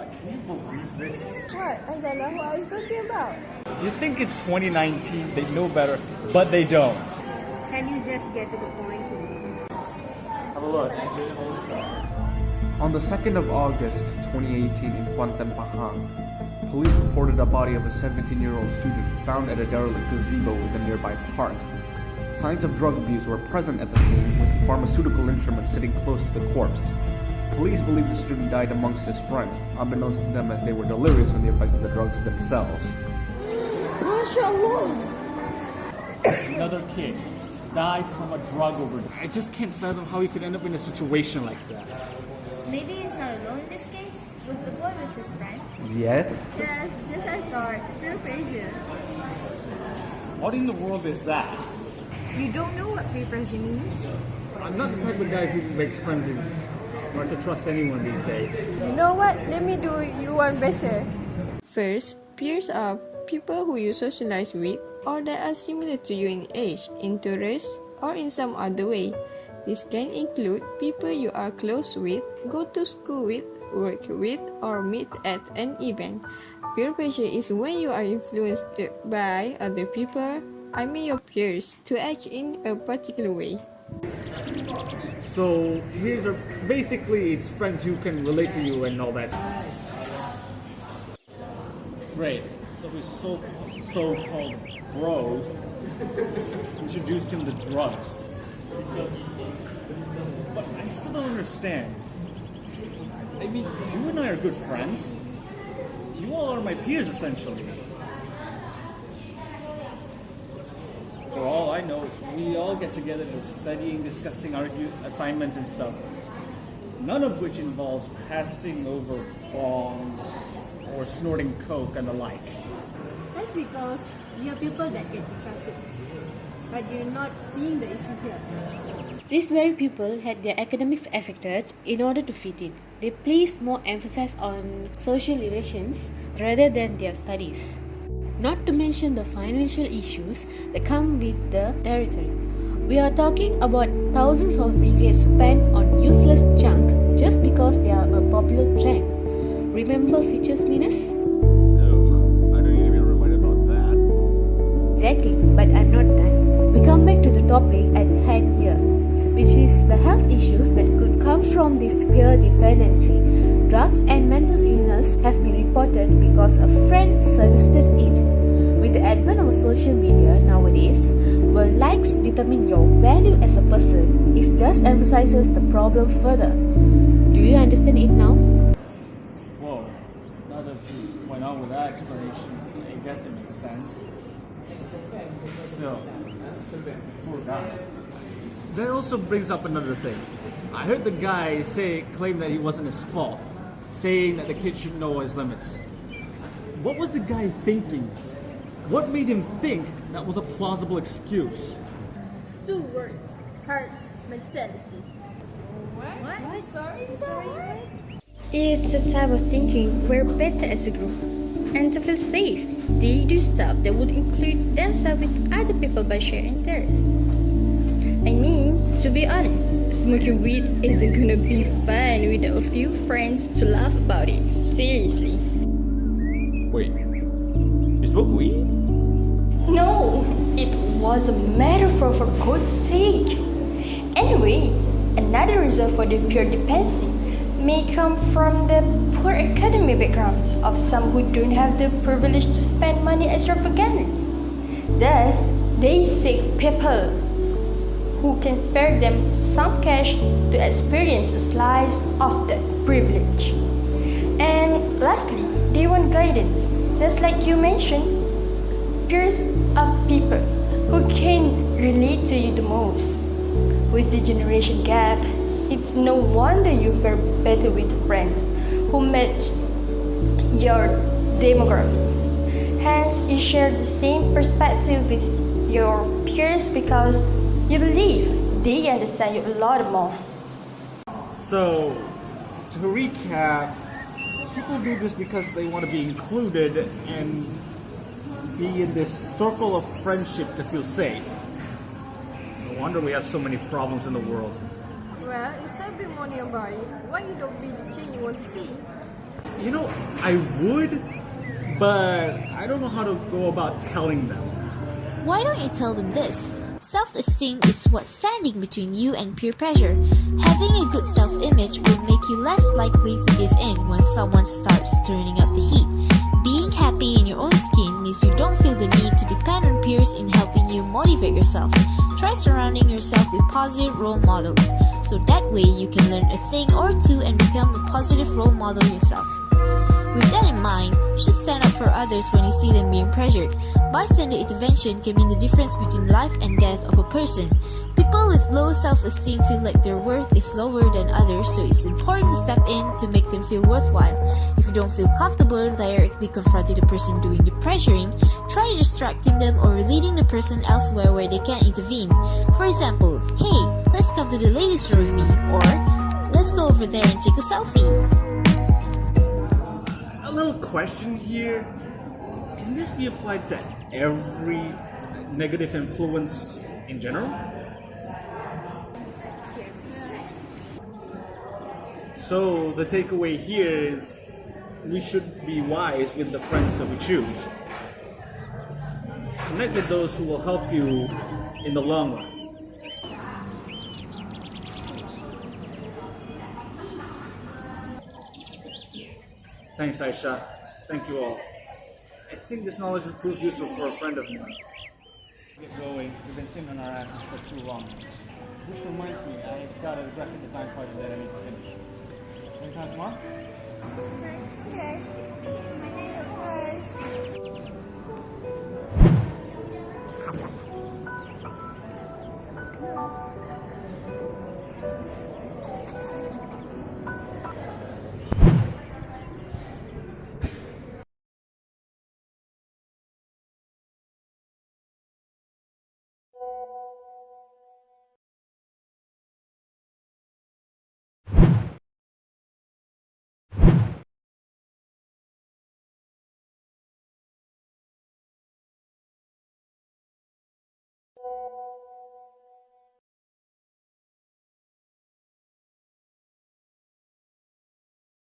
Can you believe this? What? Azala, what are you talking about? You think in 2019 they know better, but they don't. Can you just get to the point? Have a look. On the 2nd of August 2018 in Kuantan, Pahang, police reported a body of a 17-year-old student found at a derelict gazebo in the nearby park. Signs of drug abuse were present at the scene, with the pharmaceutical instrument sitting close to the corpse. Police believe the student died amongst his friends, unbeknownst to them as they were delirious on the effects of the drugs themselves. MashaAllah! Another kid died from a drug overdose. I just can't fathom how he could end up in a situation like that. Maybe he's not alone in this case. Was the boy with his friends? Yes? Yes, just I thought. Peer pressure. What in the world is that? You don't know what peer pressure means? I'm not the type of guy who makes friends or to trust anyone these days. You know what? Let me do you one better. First, peers are people who you socialize with or that are similar to you in age, interests, or in some other way. This can include people you are close with, go to school with, work with, or meet at an event. Peer pressure is when you are influenced by other people, I mean your peers, to act in a particular way. So basically it's friends who can relate to you and all that. Great. So his so-called bros introduced him to drugs. But I still don't understand. I mean, you and I are good friends. You all are my peers, essentially. For all I know, we all get together to studying, discussing, assignments and stuff. None of which involves passing over bongs or snorting coke and the like. That's because we are people that get trusted. But you're not seeing the issue here. These very people had their academics affected in order to fit in. They placed more emphasis on social relations rather than their studies. Not to mention the financial issues that come with the territory. We are talking about thousands of ringgit spent on useless junk just because they are a popular trend. Remember features minus? Ugh, I don't need to be reminded about that. Exactly, but I'm not done. We come back to the topic at hand here, which is the health issues that could come from this peer dependency. Drugs and mental illness have been reported because a friend suggested it. With the advent of social media nowadays, where likes determine your value as a person, it just emphasizes the problem further. Do you understand it now? Whoa. Now that you went on with that explanation, I guess it makes sense. Still, poor guy. That also brings up another thing. I heard the guy claim that it wasn't his fault, saying that the kid should know his limits. What was the guy thinking? What made him think that was a plausible excuse? 2 words. Herd mentality. What? Sorry, what? It's a type of thinking we're better as a group. And to feel safe, they do stuff that would include themselves with other people by sharing theirs. I mean, to be honest, smoking weed isn't gonna be fun without a few friends to laugh about it. Seriously. Wait, you smoke weed? No, it was a metaphor for God's sake. Anyway, another reason for the peer dependency may come from the poor academic backgrounds of some who don't have the privilege to spend money extravagantly. Thus, they seek people who can spare them some cash to experience a slice of that privilege. And lastly, they want guidance. Just like you mentioned, peers are people who can relate to you the most. With the generation gap, it's no wonder you fare better with friends who match your demographic. Hence, you share the same perspective with your peers because you believe they understand you a lot more. So, to recap, people do this because they want to be included and be in this circle of friendship to feel safe. No wonder we have so many problems in the world. Well, instead of bemoaning about it, why you don't be the change you want to see? You know, I would, but I don't know how to go about telling them. Why don't you tell them this? Self-esteem is what's standing between you and peer pressure. Having a good self-image will make you less likely to give in when someone starts turning up the heat. Being happy in your own skin means you don't feel the need to depend on peers in helping you motivate yourself. Try surrounding yourself with positive role models, so that way you can learn a thing or two and become a positive role model yourself. With that in mind, you should stand up for others when you see them being pressured. Bystander intervention can mean the difference between life and death of a person. People with low self-esteem feel like their worth is lower than others, so it's important to step in to make them feel worthwhile. If you don't feel comfortable directly confronting the person doing the pressuring, try distracting them or leading the person elsewhere where they can intervene. For example, hey, let's come to the ladies' room with me, or let's go over there and take a selfie. A little question here. Can this be applied to every negative influence in general? So the takeaway here is we should be wise with the friends that we choose. Connect with those who will help you in the long run. Thanks, Aisha. Thank you all. I think this knowledge will prove useful for a friend of mine. Get going. We've been sitting on our asses for too long. Which reminds me, I've got a graphic design project that I need to finish. Same time tomorrow? Okay. My name is